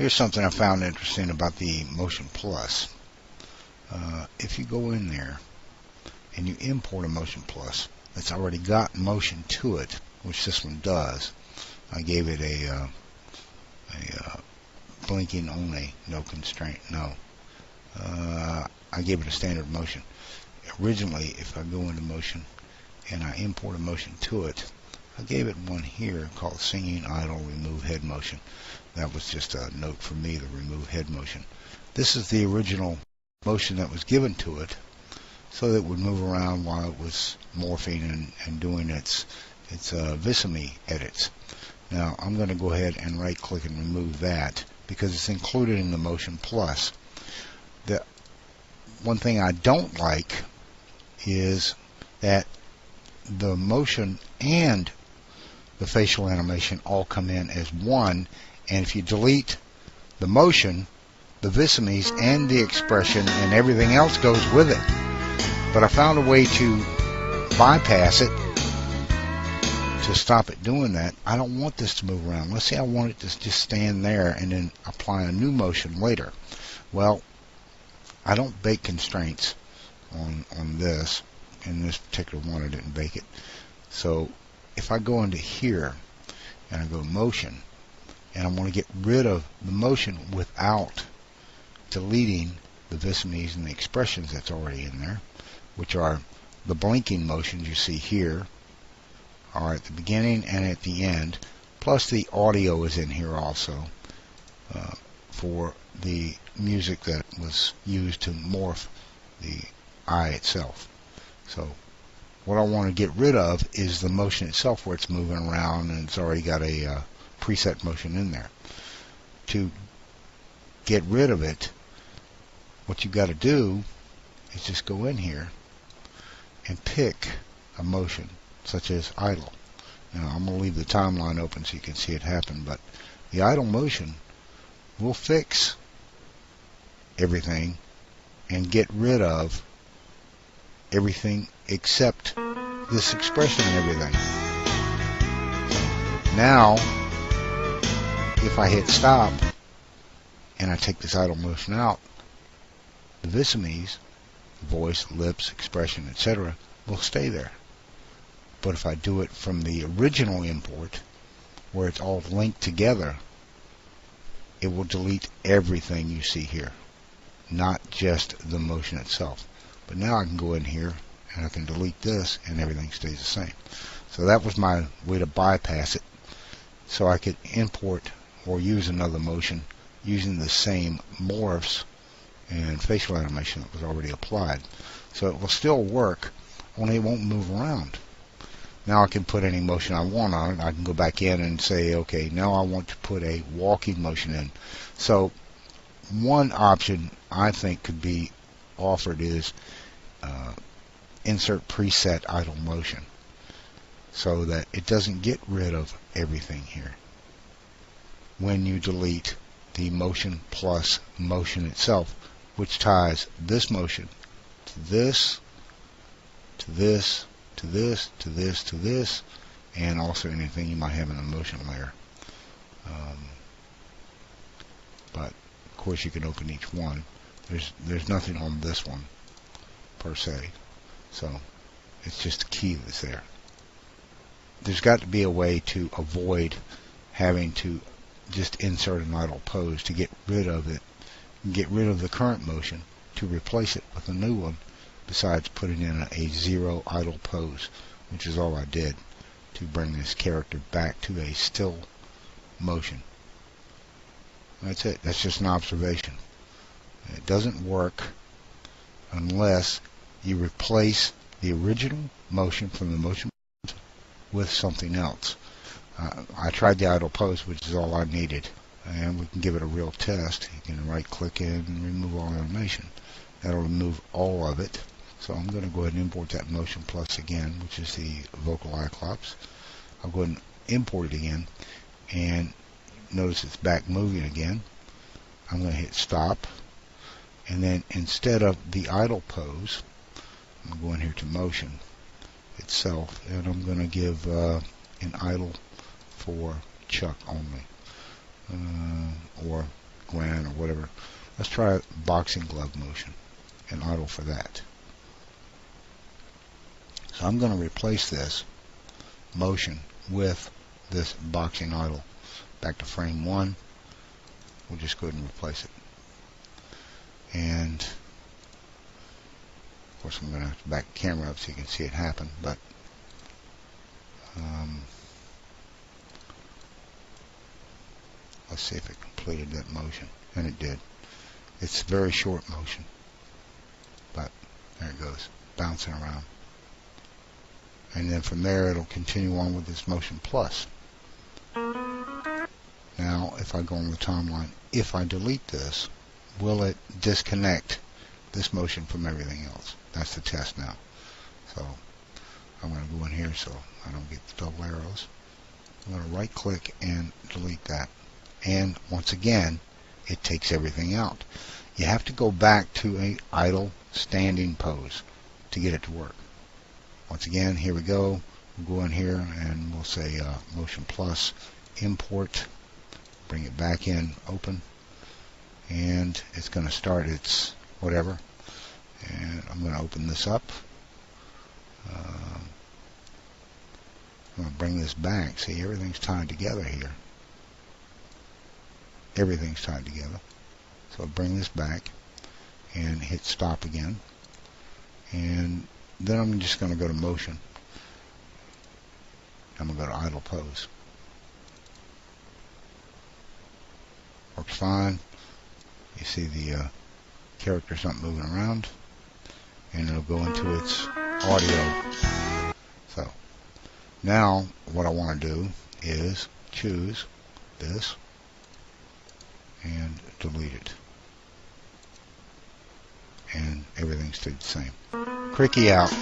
Here's something I found interesting about the Motion Plus. If you go in there and you import a Motion Plus that's already got motion to it, which this one does, I gave it a blinking only, no constraint, no. I gave it a standard motion. Originally, if I go into motion and I import a motion to it, I gave it one here called Singing Idle Remove Head Motion. That was just a note for me, the remove head motion. This is the original motion that was given to it, so that it would move around while it was morphing and doing its Viseme edits. Now I'm going to go ahead and right click and remove that because it's included in the Motion Plus. The one thing I don't like is that the motion and the facial animation all come in as one, and if you delete the motion, the Visemes and the expression and everything else goes with it. But I found a way to bypass it to stop it doing that. I don't want this to move around. Let's say I want it to just stand there and then apply a new motion later. Well, I don't bake constraints on this. In this particular one, I didn't bake it. So if I go into here and I go motion and I want to get rid of the motion without deleting the Visemes and the expressions that's already in there, which are the blinking motions you see here, are at the beginning and at the end, plus the audio is in here also for the music that was used to morph the eye itself. So what I want to get rid of is the motion itself where it's moving around and it's already got a preset motion in there. To get rid of it, what you've got to do is just go in here and pick a motion such as idle. Now I'm going to leave the timeline open so you can see it happen, but the idle motion will fix everything and get rid of everything except this expression and everything. Now if I hit stop and I take this idle motion out, the Visemes, voice, lips, expression, etc. will stay there. But if I do it from the original import, where it's all linked together, it will delete everything you see here, not just the motion itself. But now I can go in here and I can delete this and everything stays the same. So that was my way to bypass it, so I could import or use another motion using the same morphs and facial animation that was already applied. So it will still work, only it won't move around. Now I can put any motion I want on it. I can go back in and say, okay, now I want to put a walking motion in. So one option I think could be offered is insert preset idle motion, so that it doesn't get rid of everything here when you delete the Motion Plus motion itself, which ties this motion to this, to this, to this, to this, to this, and also anything you might have in the motion layer. But of course you can open each one. There's nothing on this one per se, so it's just a key that's there. There's got to be a way to avoid having to just insert an idle pose to get rid of it, get rid of the current motion to replace it with a new one, besides putting in a zero idle pose, which is all I did to bring this character back to a still motion. That's it. That's just an observation. It doesn't work unless you replace the original motion from the motion with something else. I tried the idle pose, which is all I needed, and we can give it a real test. You can right click in and remove all animation. That'll remove all of it. So I'm going to go ahead and import that Motion Plus again, which is the vocal Cyclops. I'll go ahead and import it again, and notice it's back moving again. I'm going to hit stop, and then instead of the idle pose, I'm going to go in here to motion itself, and I'm going to give an idle for Chuck only, or Gwen or whatever. Let's try boxing glove motion and idle for that. So I'm going to replace this motion with this boxing idle. Back to frame 1. We'll just go ahead and replace it. And of course I'm going to have to back the camera up so you can see it happen, but let's see if it completed that motion. And it did. It's a very short motion, but there it goes, bouncing around. And then from there it'll continue on with this motion plus. Now if I go on the timeline, if I delete this, will it disconnect this motion from everything else? That's the test now. So I'm going to go in here so I don't get the double arrows. I'm going to right click and delete that. And once again, it takes everything out. You have to go back to a idle standing pose to get it to work. Once again, here we go. We'll go in here and we'll say motion plus, import, bring it back in, open, and it's going to start its whatever. And I'm going to open this up. I'm going to bring this back. See, everything's tied together here. Everything's tied together. So I'll bring this back and hit stop again. And then I'm just going to go to motion. I'm going to go to idle pose. Works fine. You see the character's not moving around. And it'll go into its audio. So now what I want to do is choose this and delete it. And everything stayed the same. Cricky out.